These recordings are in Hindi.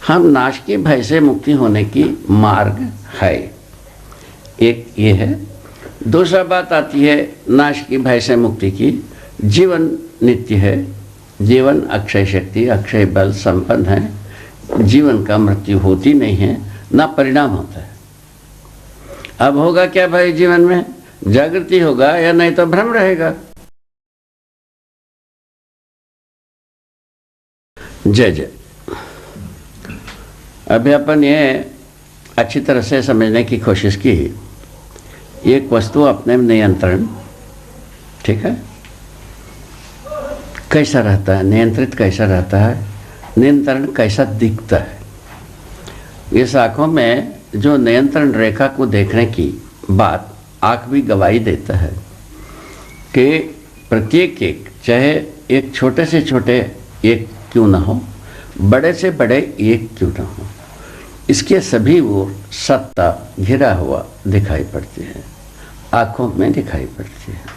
हम नाश के भय से मुक्ति होने की मार्ग है, एक ये है। दूसरा बात आती है नाश की भय से मुक्ति की, जीवन नित्य है, जीवन अक्षय शक्ति अक्षय बल संपन्न है, जीवन का मृत्यु होती नहीं है, ना परिणाम होता है। अब होगा क्या भाई जीवन में? जागृति होगा या नहीं तो भ्रम रहेगा। जय जय। अभी अपन ये अच्छी तरह से समझने की कोशिश की, एक वस्तु अपने नियंत्रण, ठीक है, कैसा रहता है, नियंत्रित कैसा रहता है, नियंत्रण कैसा दिखता है। इस आँखों में जो नियंत्रण रेखा को देखने की बात आँख भी गवाही देता है कि प्रत्येक एक, चाहे एक छोटे से छोटे एक क्यों ना हो, बड़े से बड़े एक क्यों ना हो, इसके सभी ओर सत्ता घिरा हुआ दिखाई पड़ती है, आँखों में दिखाई पड़ती है।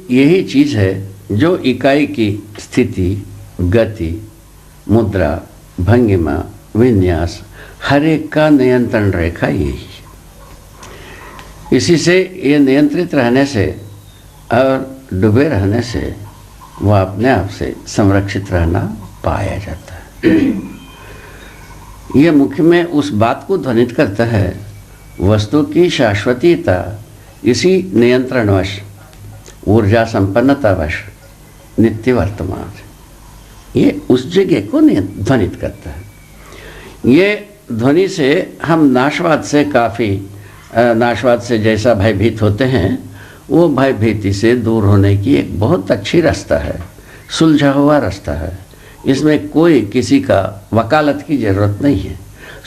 यही चीज़ है जो इकाई की स्थिति, गति, मुद्रा, भंगिमा, विन्यास, हर एक का नियंत्रण रेखा यही है। इसी से ये नियंत्रित रहने से और डूबे रहने से वह अपने आप से संरक्षित रहना पाया जाता है। यह मुख्य में उस बात को ध्वनित करता है, वस्तु की शाश्वतीयता इसी नियंत्रणवश, ऊर्जा संपन्नतावश नित्य वर्तमान, ये उस जगह को ध्वनित करता है। ये ध्वनि से हम नाशवाद से काफ़ी, नाशवाद से जैसा भयभीत होते हैं, वो भयभीति से दूर होने की एक बहुत अच्छी रास्ता है, सुलझा हुआ रास्ता है। इसमें कोई किसी का वकालत की ज़रूरत नहीं है।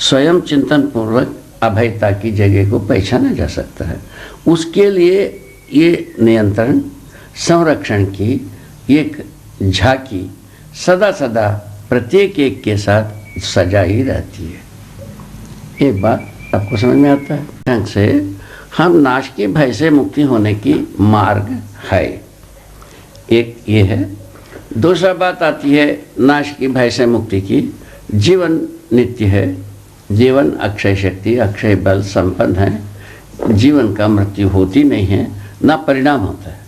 स्वयं चिंतन पूर्वक अभयता की जगह को पहचाना जा सकता है। उसके लिए ये नियंत्रण संरक्षण की एक झांकी सदा सदा प्रत्येक एक के साथ सजा ही रहती है। ये बात आपको समझ में आता है? ढंग से हम नाश के भय से मुक्ति होने की मार्ग है, एक ये है। दूसरा बात आती है नाश की भय से मुक्ति की, जीवन नित्य है, जीवन अक्षय शक्ति अक्षय बल संपन्न है, जीवन का मृत्यु होती नहीं है, ना परिणाम होता है।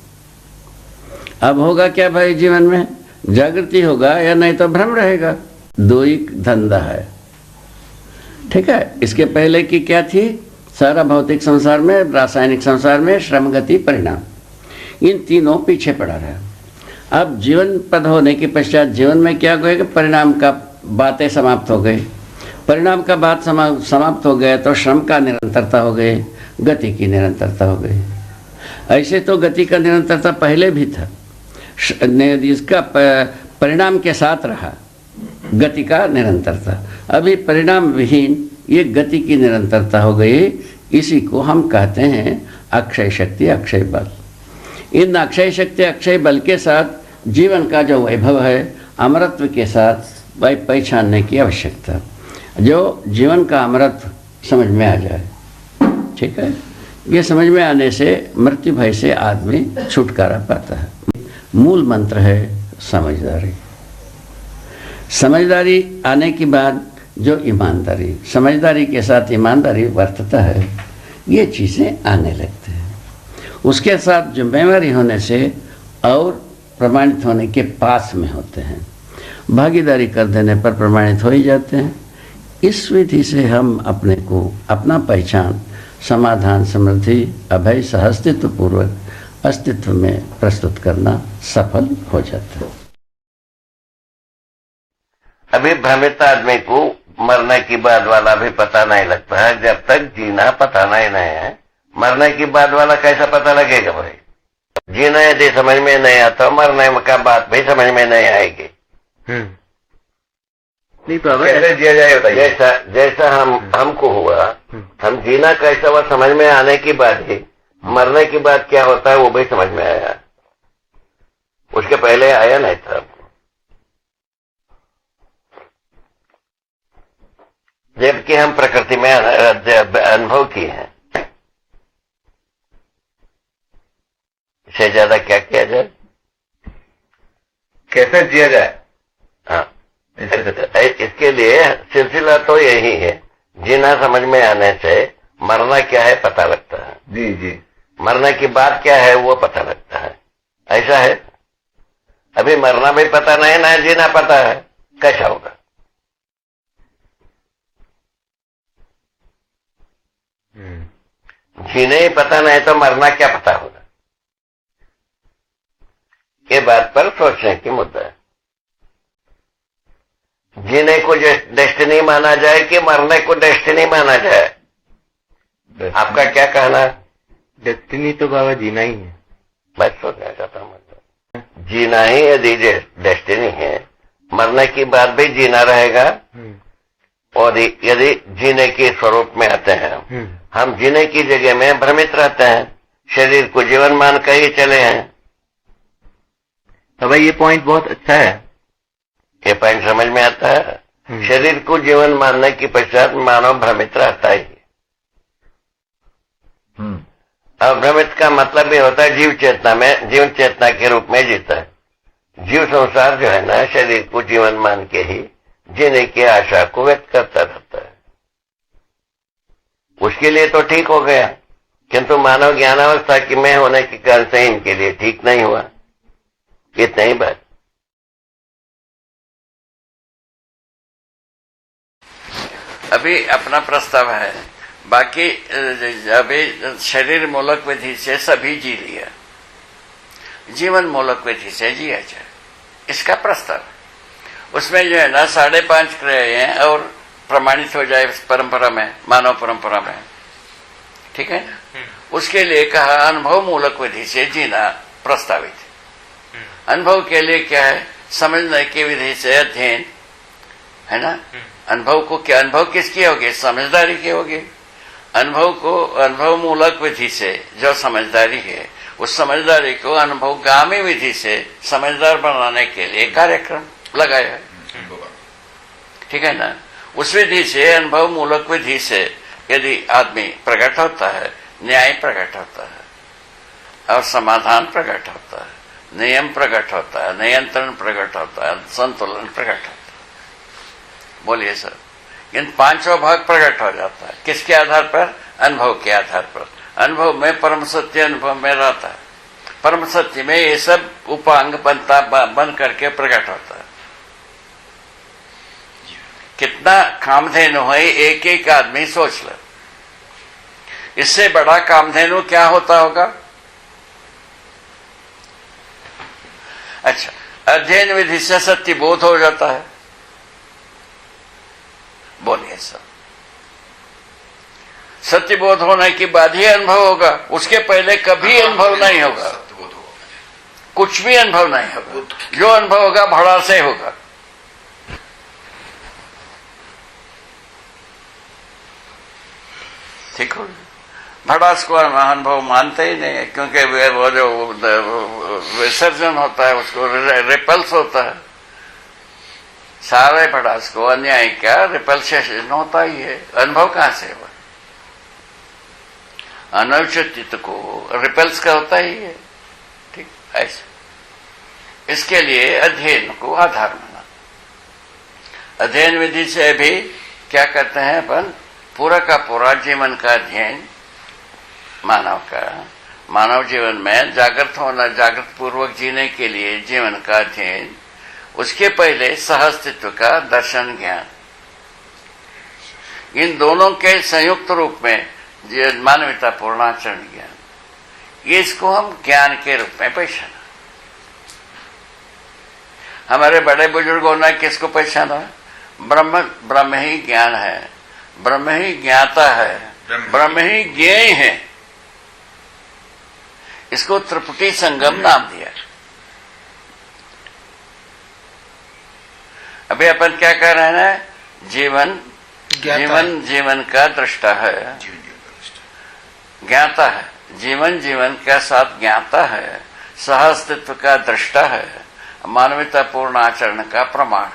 अब होगा क्या भाई जीवन में? जागृति होगा या नहीं तो भ्रम रहेगा। दो ही धंधा है, ठीक है। इसके पहले की क्या थी? सारा भौतिक संसार में, रासायनिक संसार में श्रम गति परिणाम, इन तीनों पीछे पड़ा रहा। अब जीवन पद होने के पश्चात जीवन में क्या होगा? परिणाम का बातें समाप्त हो गई। परिणाम का बात समाप्त हो गया तो श्रम का निरंतरता हो गई, गति की निरंतरता हो गई। ऐसे तो गति का निरंतरता पहले भी था, इसका परिणाम के साथ रहा गति का निरंतरता। अभी परिणाम विहीन ये गति की निरंतरता हो गई। इसी को हम कहते हैं अक्षय शक्ति अक्षय बल। इन अक्षय शक्ति अक्षय बल के साथ जीवन का जो वैभव है, अमरत्व के साथ वह पहचानने की आवश्यकता, जो जीवन का अमरत्व समझ में आ जाए, ठीक है। ये समझ में आने से मृत्यु भय से आदमी छुटकारा पाता है। मूल मंत्र है समझदारी। समझदारी आने के बाद जो ईमानदारी, समझदारी के साथ ईमानदारी बरतता है, ये चीज़ें आने लगती हैं। उसके साथ जिम्मेवारी होने से और प्रमाणित होने के पास में होते हैं, भागीदारी कर देने पर प्रमाणित हो ही जाते हैं। इस विधि से हम अपने को, अपना पहचान, समाधान, समृद्धि, अभय, सहअस्तित्व पूर्वक अस्तित्व में प्रस्तुत करना सफल हो जाता है। अभी भ्रमित आदमी को मरने की बाद वाला भी पता नहीं लगता है। जब तक जीना पता नहीं है, मरने की बाद वाला कैसा पता लगेगा भाई? जीना यदि समझ में नहीं आता, मरने का बात भी समझ में नहीं आएगी। नहीं तो कैसे जिया जाए बताइए? जैसा हमको हुआ, हम जीना कैसा हुआ समझ में आने की बाद ही मरने की बाद क्या होता है वो भी समझ में आया। उसके पहले आया नहीं था। जबकि हम प्रकृति में अनुभव किए हैं, इससे ज्यादा क्या किया जाए? कैसे जिया जाए? हाँ, इसके लिए सिलसिला तो यही है, जीना समझ में आने से मरना क्या है पता लगता है। जी जी। मरने की बात क्या है वो पता लगता है। ऐसा है, अभी मरना भी पता नहीं ना जीना पता है, कैसा होगा? जीने ही पता नहीं तो मरना क्या पता होगा? ये बात पर सोचने की मुद्दा है। जीने को डेस्टिनी माना जाए कि मरने को डेस्टिनी माना जाए? आपका क्या कहना है? डेस्टिनी तो बाबा जीना ही है। मैं सोचना चाहता हूँ, जीना ही यदि डेस्टिनी है, मरने की बाद भी जीना रहेगा। और यदि जीने के स्वरूप में आते हैं हम जीने की जगह में भ्रमित रहते हैं, शरीर को जीवन मान कर ही चले हैं। तो भाई ये पॉइंट बहुत अच्छा है। ये पॉइंट समझ में आता है। शरीर को जीवन मानने की पश्चात मानव भ्रमित रहता ही। और भ्रमित का मतलब भी होता है जीव चेतना में, जीव चेतना के रूप में जीता है। जीव संसार जो है ना, शरीर को जीवन मान के ही जीने की आशा को व्यक्त करता रहता है। उसके लिए तो ठीक हो गया, किंतु मानव ज्ञानावस्था की में होने के कारण से इनके लिए ठीक नहीं हुआ। इतना ही बात। अभी अपना प्रस्ताव है, बाकी अभी शरीर मूलक विधि से सभी जी लिया, जीवन मूलक विधि से जिया जाए, इसका प्रस्ताव। उसमें जो है ना 5.5 क्रियाएं और प्रमाणित हो जाए परंपरा में, मानव परंपरा में, ठीक है ना। उसके लिए कहा अनुभव मूलक विधि से जीना प्रस्तावित। अनुभव के लिए क्या है? समझने की विधि से अध्ययन, है ना। अनुभव को क्या, अनुभव किसकी होगी? समझदारी की होगी। अनुभव को अनुभव मूलक विधि से जो समझदारी है, उस समझदारी को अनुभवगामी विधि से समझदार बनाने के लिए कार्यक्रम लगाया है, ठीक है ना। उस विधि से, अनुभव मूलक विधि से यदि आदमी प्रकट होता है, न्याय प्रकट होता है और समाधान प्रकट होता है, नियम प्रकट होता है, नियंत्रण प्रकट होता है, संतुलन प्रकट होता है। बोलिए सर। इन 5 भाग प्रकट हो जाता है। किसके आधार पर? अनुभव के आधार पर। अनुभव में परम सत्य अनुभव में रहता है, परम सत्य में ये सब उपांग बन करके प्रकट होता है। कितना कामधेनु है एक एक आदमी सोच ले। इससे बड़ा कामधेनु क्या होता होगा? अच्छा, अध्ययन विधि से सत्य बोध हो जाता है। बोलिए सर। सत्य बोध होने के बाद ही अनुभव होगा, उसके पहले कभी अनुभव नहीं होगा, कुछ भी अनुभव नहीं होगा। जो अनुभव होगा भड़ा से होगा। ठीक हो, भड़ास को अनुभव मानते ही नहीं है, क्योंकि वो जो विसर्जन होता है उसको रिपल्स होता है। सारे भड़ास को अन्याय का रिपल्सेशन होता ही है। अनुभव कहां से हुआ? अनौचित को रिपल्स का होता ही है, ठीक ऐसे। इसके लिए अध्ययन को आधार माना। अध्ययन विधि से भी क्या करते हैं अपन? पूरा का पूरा जीवन का अध्ययन, मानव का, मानव जीवन में जागृत होना, जागृत पूर्वक जीने के लिए जीवन का अध्ययन, उसके पहले सहअस्तित्व का दर्शन ज्ञान, इन दोनों के संयुक्त रूप में मानवता पूर्णाचरण ज्ञान, ये इसको हम ज्ञान के रूप में पहचाना। हमारे बड़े बुजुर्गों ने किसको पहचाना? ब्रह्म ही ज्ञान है, ब्रह्म ही ज्ञाता है, ब्रह्म ही ज्ञेय है। इसको त्रिपुटी संगम नाम दिया। अभी अपन क्या कह रहे हैं? जीवन का दृष्टा है, ज्ञाता है। जीवन का साथ ज्ञाता है, सहअस्तित्व का दृष्टा है, मानवता पूर्ण आचरण का प्रमाण।